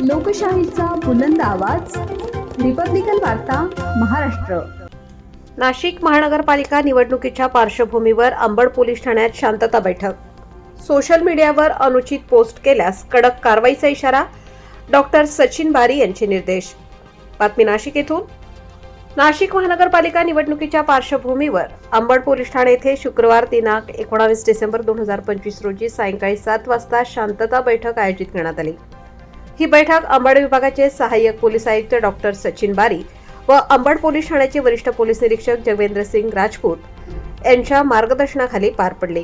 लोकशाहीचा बुलंद आवाज, रिपब्लिकन वार्ता, महाराष्ट्र. नाशिक महानगरपालिका निवडणुकीच्या पार्श्वभूमीवर अंबड पोलीस ठाण्यात शांतता बैठक. सोशल मीडियावर अनुचित पोस्ट केल्यास कडक कारवाईचा इशारा. डॉक्टर सचिन बारी यांचे निर्देश. बातमी नाशिक येथून. नाशिक महानगरपालिका निवडणुकीच्या पार्श्वभूमीवर अंबड पोलीस ठाणे येथे शुक्रवार दिनांक 19 डिसेंबर 2025 रोजी सायंकाळी 7 वाजता शांतता बैठक आयोजित करण्यात आली. ही बैठक अंबड विभागाचे सहाय्यक पोलीस आयुक्त डॉक्टर सचिन बारी व अंबड पोलीस ठाण्याचे वरिष्ठ पोलीस निरीक्षक जगवेंद्र सिंग राजपूत यांच्या मार्गदर्शनाखाली पार पडली.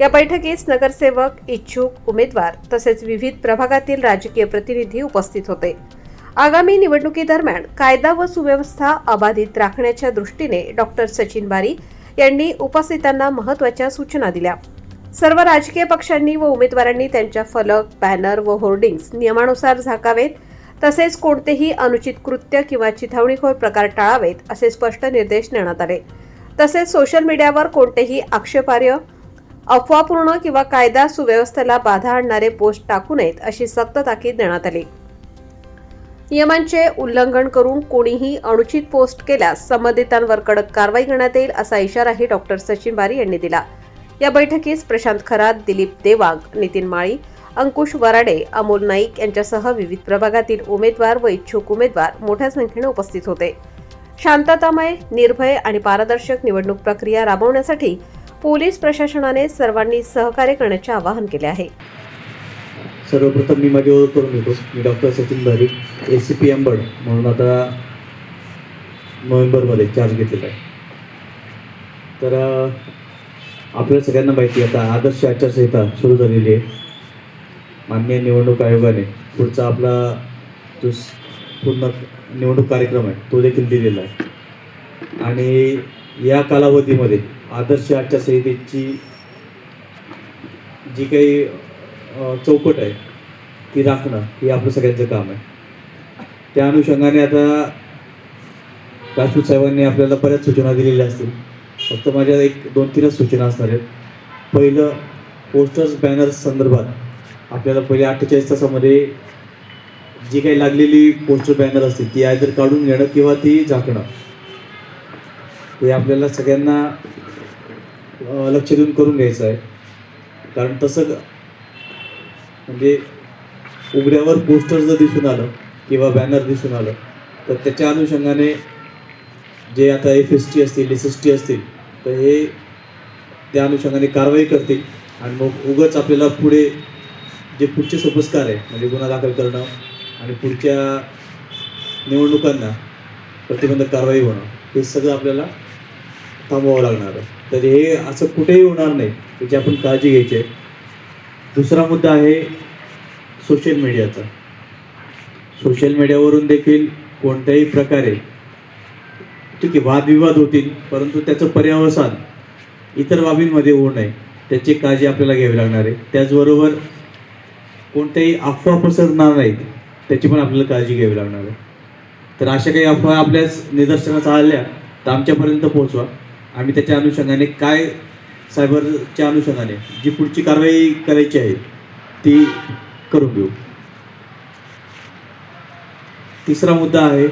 या बैठकीस नगरसेवक, इच्छुक उमेदवार तसेच विविध प्रभागातील राजकीय प्रतिनिधी उपस्थित होते. आगामी निवडणुकीदरम्यान कायदा व सुव्यवस्था अबाधित राखण्याच्या दृष्टीने डॉक्टर सचिन बारी यांनी उपस्थितांना महत्त्वाच्या सूचना दिल्या. सर्व राजकीय पक्षांनी व उमेदवारांनी त्यांच्या फलक, बॅनर व होर्डिंग्स नियमानुसार झाकावेत. तसेच कोणतेही अनुचित कृत्य किंवा चिथावणीखोर प्रकार टाळावेत असे स्पष्ट निर्देश देण्यात आले. तसेच सोशल मीडियावर कोणतेही आक्षेपार्ह, अफवापूर्ण किंवा कायदा सुव्यवस्थेला बाधा आणणारे पोस्ट टाकू नयेत अशी सक्त ताकीद देण्यात आली. नियमांचे उल्लंघन करून कोणीही अनुचित पोस्ट केल्यास संबंधितांवर कडक कारवाई करण्यात येईल असा इशाराही डॉक्टर सचिन बारी यांनी दिला. या बैठकीस प्रशांत खरात, दिलीप देवांग, नितीन माळी, अंकुश वराडे, अमोल नाईक यांच्यासह विविध प्रभागातील उमेदवार व इच्छुक उमेदवार मोठ्या संख्येने उपस्थित होते. शांततामय, निर्भय आणि पारदर्शक निवडणूक प्रक्रिया राबवण्यासाठी पोलीस प्रशासनाने सर्वांनी सहकार्य करण्याचे आवाहन केले आहे. सर्वप्रथम मी माझी ओळख करून घेतो. मी डॉक्टर सचिन बारी, ACP अंबड म्हणून आता नोव्हेंबरमध्ये चार्ज घेतलेला आहे. तर आपल्याला सगळ्यांना माहिती आहे आता आदर्श आचारसंहिता सुरू झालेली आहे. माननीय निवडणूक आयोगाने पुढचा आपला जो पूर्ण निवडणूक कार्यक्रम आहे तो देखील दिलेला आहे. आणि या कालावधीमध्ये आदर्श आचारसंहितेची जी काही चौकट आहे ती राखणं हे आपलं सगळ्यांचं काम आहे. त्या अनुषंगाने आता राजपूत साहेबांनी आपल्याला बऱ्याच सूचना दिलेल्या असतील. फक्त माझ्या 1-2-3 सूचना असणार आहेत. पहिलं, पोस्टर्स, बॅनर्स संदर्भात आपल्याला पहिले 48 तासामध्ये जी काही लागलेली पोस्टर, बॅनर असतील ती आयदर काढून घेणं किंवा ती झाकणं हे आपल्याला सगळ्यांना लक्ष देऊन करून घ्यायचं आहे. कारण तसं म्हणजे उघड्यावर पोस्टर जर दिसून आलं किंवा बॅनर दिसून आलं तर त्याच्या अनुषंगाने जे आता FST असतील, SST असतील तर हे त्या अनुषंगाने कारवाई करतील. आणि मग उगाच आपल्याला पुढे जे पुढचे सोपस्कार आहे म्हणजे गुन्हा दाखल करणं आणि पुढच्या निवडणुकांना प्रतिबंधक कारवाई होणं हे सगळं आपल्याला थांबवावं लागणार आहे. तर हे असं कुठेही होणार नाही याची आपण काळजी घ्यायची आहे. दुसरा मुद्दा आहे सोशल मीडियाचा. सोशल मीडियावरून देखील कोणत्याही प्रकारे ठीक आहे वादविवाद होतील, परंतु त्याचं पर्यवसान इतर बाबींमध्ये होऊ नये त्याची काळजी आपल्याला घ्यावी लागणार आहे. त्याचबरोबर कोणत्याही अफवा पसरणार नाहीत त्याची पण आपल्याला काळजी घ्यावी लागणार आहे. तर अशा काही अफवा आपल्याच निदर्शनास आल्या तर आमच्यापर्यंत पोहोचवा. आम्ही त्याच्या अनुषंगाने काय सायबरच्या अनुषंगाने जी पुढची कारवाई करायची आहे ती करून घेऊ. तिसरा मुद्दा आहे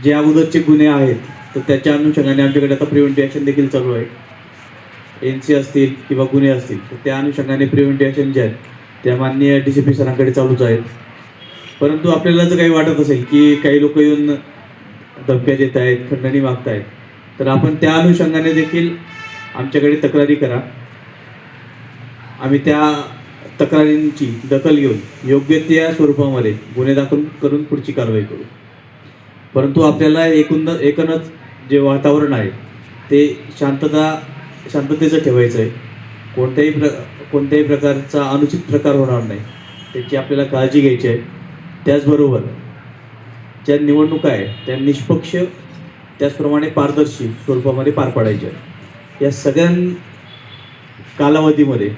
जे अगोदरचे गुन्हे आहेत तर त्याच्या अनुषंगाने आमच्याकडे आता प्रिव्हेंटिव्ह ॲक्शन देखील चालू आहे. NC असतील किंवा गुन्हे असतील तर त्या अनुषंगाने प्रिव्हेंटिव्ह ॲक्शन जे आहेत त्या माननीय DCP सरांकडे चालूच आहेत. परंतु आपल्याला जर काही वाटत असेल की काही लोक येऊन धमक्या देत आहेत, खंडणी मागत आहेत तर आपण त्या अनुषंगाने देखील आमच्याकडे तक्रारी करा. आम्ही त्या तक्रारींची दखल घेऊन योग्य त्या स्वरूपामध्ये गुन्हे दाखल करून पुढची कारवाई करू. परंतु आपल्याला एकूणच जे वातावरण आहे ते शांततेचं ठेवायचं आहे. कोणत्याही प्रकारचा अनुचित प्रकार होणार नाही त्याची आपल्याला काळजी घ्यायची आहे. त्याचबरोबर ज्या निवडणुका आहे त्या निष्पक्ष त्याचप्रमाणे पारदर्शी स्वरूपामध्ये पार पाडायच्या आहेत. या सगळ्या कालावधीमध्ये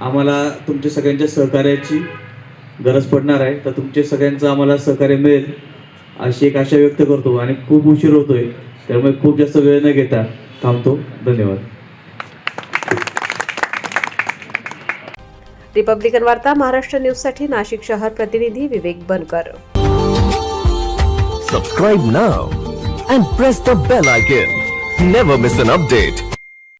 आम्हाला तुमच्या सगळ्यांच्या सहकार्याची गरज पडणार आहे. तर तुमचे सगळ्यांचं आम्हाला सहकार्य मिळेल अशी एक आशा व्यक्त करतो. आणि खूप उशीर होतोय त्यामुळे खूप जास्त वेळ न घेता थांबतो. धन्यवाद. रिपब्लिकन वार्ता महाराष्ट्र न्यूजसाठी नाशिक शहर प्रतिनिधी विवेक बनकर. Subscribe now and press the bell icon. Never miss an update.